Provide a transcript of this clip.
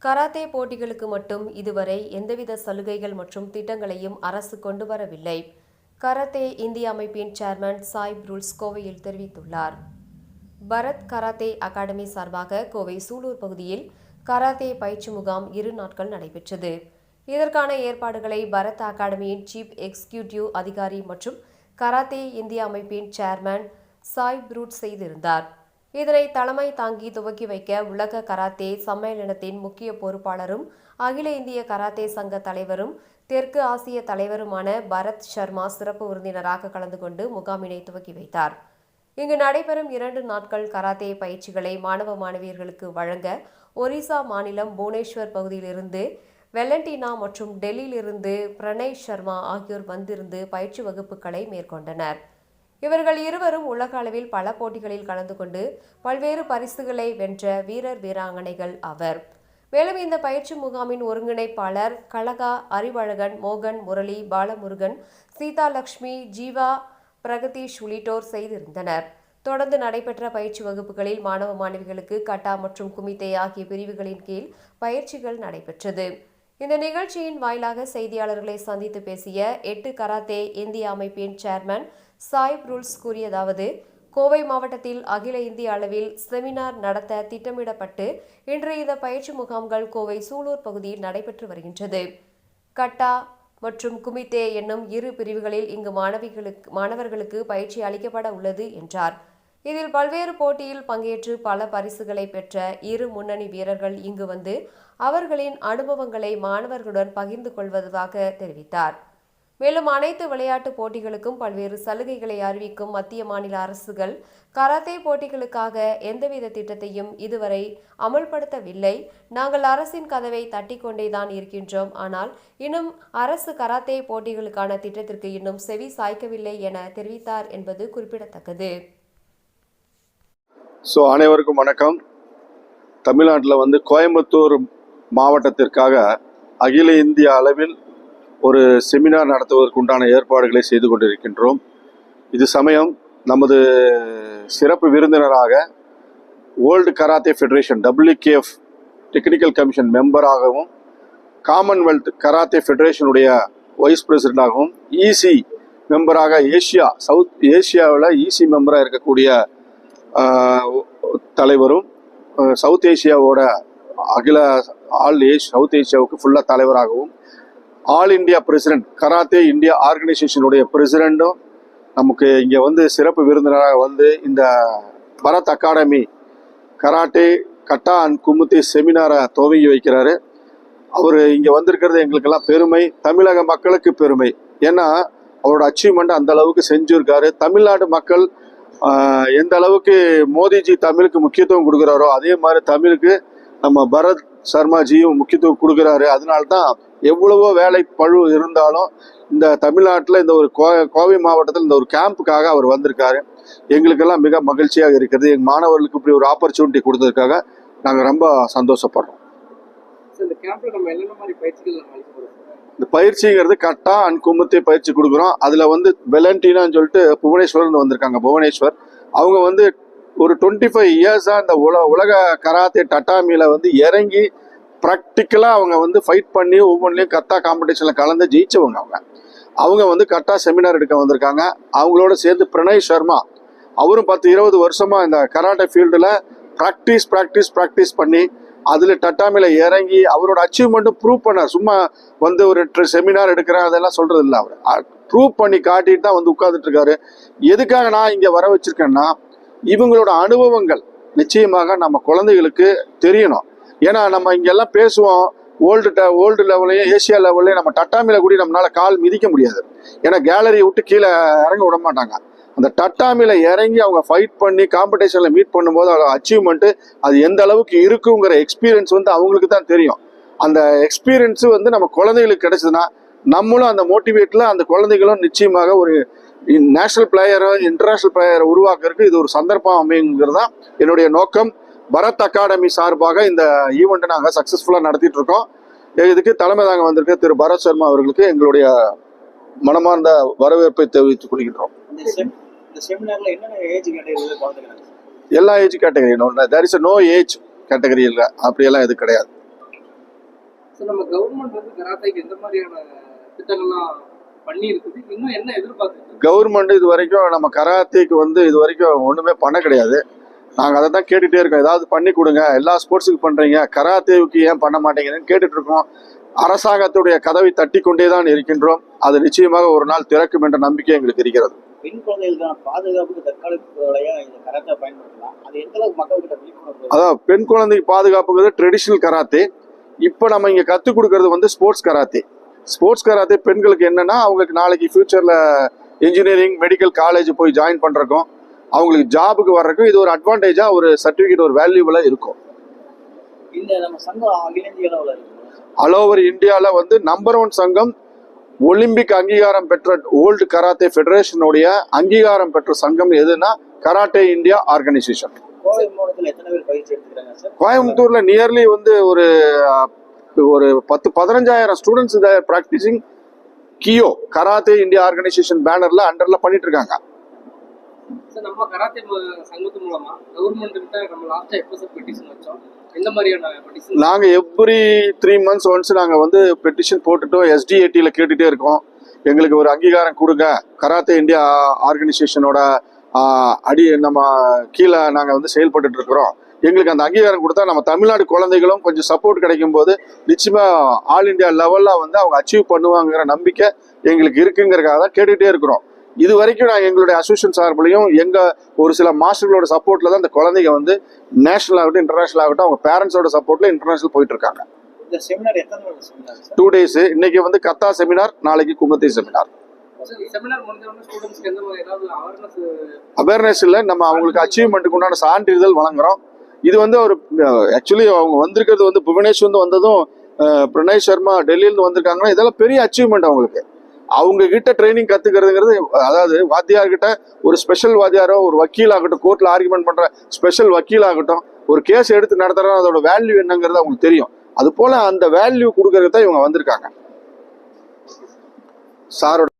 Karate போட்டிகளுக்கு மட்டும் இதுவரை எந்தவித சலுகைகள் மற்றும் திட்டங்களையும் அரசு கொண்டு வரவில்லை. கராத்தே இந்திய அமைப்பின் சேர்மன் சாய் ரூல்ஸ் கோவையில் தெரிவித்துள்ளார். பரத் கராத்தே அகாடமி சார்பாக கோவை சூலூர் பகுதியில் கராத்தே பயிற்சி முகாம் 2 நாட்கள் நடைபெற்றது. இதற்கான ஏற்பாடுகளை பரத் அகாடமியின் சீஃப் எக்ஸிகியூட்டிவ் அதிகாரி மற்றும் கராத்தே இந்திய அமைப்பின் சேர்மன் சாய் ரூல்ஸ் செய்திருந்தார். இதனை தலைமை தாங்கி துவக்கி வைக்க உலக கராத்தே சம்மேளனத்தின் முக்கிய பொறுப்பாளரும் அகில இந்திய கராத்தே சங்க தலைவரும் தெற்கு ஆசிய தலைவருமான பரத் சர்மா சிறப்பு விருந்தினராக கலந்து கொண்டு முகாமினை துவக்கி வைத்தார். இங்கு நடைபெறும் 2 நாட்கள் கராத்தே பயிற்சிகளை மாணவ மாணவியர்களுக்கு வழங்க ஒரிசா மாநிலம் புவனேஸ்வர் பகுதியிலிருந்து வெலண்டினா மற்றும் டெல்லியிலிருந்து பிரணய் சர்மா ஆகியோர் வந்திருந்து பயிற்சி வகுப்புகளை மேற்கொண்டனர். இவர்கள் இருவரும் உலக அளவில் பல போட்டிகளில் கலந்து கொண்டு பல்வேறு பரிசுகளை வென்ற வீரர் வீராங்கனைகள் ஆவர். மேலும் இந்த பயிற்சி முகாமின் ஒருங்கிணைப்பாளர் கலகா அறிவழகன், மோகன், முரளி, பாலமுருகன், சீதா லட்சுமி, ஜீவா பிரகதீஷ் உள்ளிட்டோர் செய்திருந்தனர். தொடர்ந்து நடைபெற்ற பயிற்சி வகுப்புகளில் மாணவ மாணவிகளுக்கு கட்டா மற்றும் குமித்தே ஆகிய பிரிவுகளின் கீழ் பயிற்சிகள் நடைபெற்றது. இந்த நிகழ்ச்சியின் வாயிலாக செய்தியாளர்களை சந்தித்து பேசிய 8 கராத்தே இந்திய அமைப்பின் சேர்மன் சாய் ரூல்ஸ் கூறியதாவது: கோவை மாவட்டத்தில் அகில இந்திய அளவில் செமினார் நடத்த திட்டமிடப்பட்டு இன்று இந்த பயிற்சி முகாம்கள் கோவை சூலூர் பகுதியில் நடைபெற்று வருகின்றது. கட்டா மற்றும் குமித்தே என்னும் 2 பிரிவுகளில் இங்கு மாணவர்களுக்கு பயிற்சி அளிக்கப்பட உள்ளது என்றார். இதில் பல்வேறு போட்டியில் பங்கேற்று பல பரிசுகளை பெற்ற 2 முன்னணி வீரர்கள் இங்கு வந்து அவர்களின் அனுபவங்களை மாணவர்களுடன் பகிர்ந்து கொள்வதாக தெரிவித்தார். மேலும் அனைத்து விளையாட்டு போட்டிகளுக்கும் பல்வேறு சலுகைகளை அறிவிக்கும் மத்திய மாநில அரசுகள் கராத்தே போட்டிகளுக்காக எந்தவித திட்டத்தையும் இதுவரை அமல்படுத்தவில்லை. நாங்கள் அரசின் கதவை தட்டிக்கொண்டேதான் இருக்கின்றோம். ஆனால் இன்னும் அரசு கராத்தே போட்டிகளுக்கான திட்டத்திற்கு இன்னும் செவி சாய்க்கவில்லை என தெரிவித்தார் என்பது குறிப்பிடத்தக்கது. அனைவருக்கும் வணக்கம். தமிழ்நாட்டில் கோயம்புத்தூர் மாவட்டத்திற்காக அகில இந்திய அளவில் ஒரு செமினார் நடத்துவதற்கு உண்டான ஏற்பாடுகளை செய்து கொண்டிருக்கின்றோம். இது சமயம் நமது சிறப்பு விருந்தினராக world karate federation WKF technical commission மெம்பராகவும் காமன்வெல்த் கராத்தே ஃபெடரேஷனுடைய வைஸ் பிரசிடென்டாகவும் EC மெம்பராக சவுத் ஏஷியாவில் EC மெம்பராக இருக்கக்கூடிய தலைவரும் சவுத் ஏஷியாவோட சவுத் ஏஷியாவுக்கு ஃபுல்லாக தலைவராகவும் all India president karate India ஆர்கனைசேஷனுடைய பிரசிடென்ட்டும் நமக்கு இங்கே சிறப்பு விருந்தினராக இந்த Bharat academy karate kata and kumite செமினாரை துவங்கி வைக்கிறாரு. அவர் இங்கே வந்திருக்கிறது எங்களுக்கெல்லாம் பெருமை, தமிழக மக்களுக்கு பெருமை. ஏன்னா அவரோட அச்சீவ்மெண்ட் அந்த அளவுக்கு செஞ்சுருக்காரு. தமிழ்நாடு மக்கள் எந்த அளவுக்கு மோடிஜி தமிழுக்கு முக்கியத்துவம் கொடுக்குறாரோ அதே மாதிரி தமிழுக்கு நம்ம பரத் சர்மாஜியும் முக்கியத்துவம் கொடுக்குறாரு. அதனால்தான் எவ்வளவோ வேலை பழு இருந்தாலும் இந்த தமிழ்நாட்டில் இந்த ஒரு கோவை மாவட்டத்தில் இந்த ஒரு கேம்புக்காக அவர் வந்திருக்காரு. எங்களுக்கெல்லாம் மிக மகிழ்ச்சியாக இருக்கிறது. எங்கள் மாணவர்களுக்கு இப்படி ஒரு ஆப்பர்ச்சுனிட்டி கொடுத்ததுக்காக நாங்கள் ரொம்ப சந்தோஷப்படுறோம். இந்த பயிற்சிங்கிறது கட்டா அண்ட் குமுத்தி பயிற்சி கொடுக்குறோம். அதில் வெலண்டினான்னு சொல்லிட்டு புவனேஸ்வர்னு வந்திருக்காங்க. புவனேஸ்வர் அவங்க ஒரு 25 இயர்ஸாக இந்த உலக கராத்தே டட்டாமியில் இறங்கி ப்ராக்டிக்கலாக அவங்க ஃபைட் பண்ணி ஒவ்வொன்றிலையும் கட்டா காம்படிஷனில் கலந்து ஜெயிச்சவங்க. அவங்க கட்டா செமினார் எடுக்க வந்திருக்காங்க. அவங்களோட சேர்ந்து பிரணய் சர்மா அவரும் 10-20 வருஷமாக இந்த கராட்டே ஃபீல்டில் ப்ராக்டிஸ் பண்ணி அதில் டட்டாமியில் இறங்கி அவரோட அச்சீவ்மெண்ட்டும் ப்ரூவ் பண்ணார். சும்மா ஒரு செமினார் எடுக்கிறேன் அதெல்லாம் சொல்கிறது இல்லை. அவர் ப்ரூவ் பண்ணி காட்டிட்டு தான் உட்கார்ந்துட்டு இருக்காரு. எதுக்காக நான் இங்கே வர வச்சிருக்கேன்னா இவங்களோட அனுபவங்கள் நிச்சயமாக நம்ம குழந்தைகளுக்கு தெரியணும். ஏன்னா நம்ம இங்கெல்லாம் பேசுவோம் வேர்ல்டு லெவல்லையும் ஏசியா லெவல்லையும் நம்ம டட்டாமியில் கூட நம்மளால கால் மிதிக்க முடியாது. ஏன்னா கேலரியை விட்டு கீழே இறங்க விட மாட்டாங்க. அந்த டட்டாமியில் இறங்கி அவங்க ஃபைட் பண்ணி காம்படிஷனில் மீட் பண்ணும்போது அவங்க அச்சீவ்மெண்ட்டு அது எந்த அளவுக்கு இருக்குங்கிற எக்ஸ்பீரியன்ஸ் அவங்களுக்கு தான் தெரியும். அந்த எக்ஸ்பீரியன்ஸு நம்ம குழந்தைகளுக்கு கிடைச்சதுன்னா நம்மளும் அந்த மோட்டிவேட்டில் அந்த குழந்தைகளும் நிச்சயமாக ஒரு நேஷனல் பிளேயரும் இன்டர்நேஷனல் பிளேயரை உருவாக்குறதுக்கு இது ஒரு சந்தர்ப்பம் அமைங்கிறது தான் என்னுடைய நோக்கம். பரத் அகாடமி சார்பாக இந்த ஈவெண்ட்டை நாங்கள் சக்ஸஸ்ஃபுல்லாக நடத்திட்டு இருக்கோம். இதுக்கு தலைமை தாங்க வந்திருக்க திரு பரத் சர்மா அவர்களுக்கு எங்களுடைய மனமார்ந்த வரவேற்பை தெரிவித்துக் கொள்கின்றோம். எல்லா age category, there is no age category இல்லை, அப்படியெல்லாம் எது கிடையாது. ஸோ நம்ம கவர்மெண்ட் வந்து கராத்தேக்கு எந்த மாதிரியான திட்டங்கள்லாம் பண்ணி இருக்குது, இன்னும் என்ன எதிர்பார்க்குறது? கவர்மெண்ட் இது வரைக்கும் நம்ம கராத்தேக்கு வந்து இது வரைக்கும் ஒன்றுமே பண்ண கிடையாது. நாங்கள் அதை தான் கேட்டுகிட்டே இருக்கோம், ஏதாவது பண்ணி கொடுங்க, எல்லா ஸ்போர்ட்ஸுக்கு பண்ணுறீங்க, கராத்தேவுக்கு ஏன் பண்ண மாட்டேங்கிறேன்னு கேட்டுட்டு இருக்கோம். அரசாங்கத்துடைய கதவை தட்டி கொண்டே தான் இருக்கின்றோம். அது நிச்சயமாக ஒரு நாள் திறக்கும் என்ற நம்பிக்கை எங்களுக்கு இருக்கிறது. பெண் குழந்தைகளுக்கான பாதுகாப்புக்கு தற்காலிக இந்த கராத்தே பயன்படுத்தலாம். அது எந்த அளவுக்கு மக்கள்கிட்ட விழிப்புணர்வு? அதான் பெண் குழந்தைக்கு பாதுகாப்புங்கிறது ட்ரெடிஷ்னல் கராத்தே. இப்போ நம்ம இங்கே கற்றுக் கொடுக்கறது வந்து ஸ்போர்ட்ஸ் கராத்தே. ஸ்போர்ட்ஸ் கராத்தே பெண்களுக்கு என்னன்னா, அவங்களுக்கு நாளைக்கு ஃபியூச்சரில் இன்ஜினியரிங் மெடிக்கல் காலேஜ் போய் ஜாயின் பண்ணுறக்கும், அவங்களுக்கு ஜாபுக்கு வர்றதுக்கும் இது ஒரு அட்வான்டேஜாக, ஒரு சர்டிஃபிகேட், ஒரு வேல்யூபுளாக இருக்கும். இந்த நம்ம சங்கம் அகில இந்திய அளவில் இருக்கு. ஆல் ஓவர் இந்தியாவில் வந்து நம்பர் 1 சங்கம், ஒலிம்பிக் அங்கீகாரம் பெற்ற வேர்ல்டு கராத்தே ஃபெடரேஷனுடைய அங்கீகாரம் பெற்ற சங்கம் எதுனா கராட்டே இந்தியா ஆர்கனைசேஷன். கோவை மாவட்டத்தில் எத்தனை பேர் பயிற்சி எடுத்துக்கிறாங்க சார்? கோயம்புத்தூர்ல நியர்லி வந்து ஒரு 10-15,000 ஸ்டூடெண்ட்ஸ் இதை ப்ராக்டிசிங் கியோ கராத்தே இந்தியா ஆர்கனைசேஷன் பேனர்ல அண்டர்ல பண்ணிட்டு இருக்காங்க. சார் நம்ம கராத்தே சங்கத்து மூலமா கவர்மெண்ட் கிட்ட நம்ம லாஸ்டா எப்போ சார் பெட்டிஷன் வச்சோம்? எந்த மாதிரியான பெட்டிஷன்? நாங்க எவ்ரி 3 months ஒன்ஸ் நாங்க வந்து பெட்டிஷன் போட்டுட்டோம். SDATல கேட்டுட்டே இருக்கோம், எங்களுக்கு ஒரு அங்கீகாரம் கொடுங்க, கராத்தே இந்தியா ஆர்கனைசேஷனோட நம்ம கீழே நாங்கள் வந்து செயல்பட்டு இருக்கிறோம், எங்களுக்கு அந்த அங்கீகாரம் கொடுத்தா நம்ம தமிழ்நாடு குழந்தைகளும் கொஞ்சம் சப்போர்ட் கிடைக்கும் போது நிச்சயமா ஆல் இந்தியா லெவல்ல வந்து அவங்க அச்சீவ் பண்ணுவாங்கிற நம்பிக்கை எங்களுக்கு இருக்குங்கிறதுக்காக தான் கேட்டுகிட்டே இருக்கிறோம். இது வரைக்கும் நாங்கள் எங்களுடைய அசோசியேஷன் சார்பிலையும் எங்க ஒரு சில மாஸ்டர்களோட சப்போர்ட்ல தான் இந்த குழந்தைங்க வந்து நேஷனல் ஆகட்டும் இன்டர்நேஷனல் ஆகட்டும் அவங்க பேரண்ட்ஸோட சப்போர்ட்ல இன்டர்நேஷனல் போயிட்டு இருக்காங்க. இந்த செமினார் எத்தனை நாள் செமினார்? 2 days. இன்னைக்கு வந்து கத்தா செமினார், நாளைக்கு குமத்தி செமினார். செமினார் முடிஞ்சவொடனே ஸ்டூடெண்ட்ஸ்க்கு எந்த மாதிரி ஏதாவது அவேர்னஸ் இல்லை, நம்ம அவங்களுக்கு அச்சீவ்மெண்ட்டுக்கு உண்டான சான்றிதழ் வழங்குறோம். இது வந்து ஒரு ஆக்சுவலி அவங்க வந்திருக்கிறது வந்து புவனேஸ்வர் வந்து வந்ததும் பிரணய் சர்மா டெல்லியிலிருந்து வந்திருக்காங்கன்னா இதெல்லாம் பெரிய அச்சீவ்மெண்ட் அவங்களுக்கு. அவங்க கிட்ட ட்ரைனிங் கத்துக்கிறதுங்கிறது, அதாவது வாத்தியார்கிட்ட ஒரு ஸ்பெஷல் வாத்தியாரோ, ஒரு வக்கீல் ஆகட்டும், கோர்ட்ல ஆர்குமெண்ட் பண்ற ஸ்பெஷல் வக்கீல் ஆகட்டும், ஒரு கேஸ் எடுத்து நடத்துறோம், அதோட வேல்யூ என்னங்கிறது அவங்களுக்கு தெரியும். அது போல அந்த வேல்யூ கொடுக்கறதுக்கு தான் இவங்க வந்திருக்காங்க. சாரோட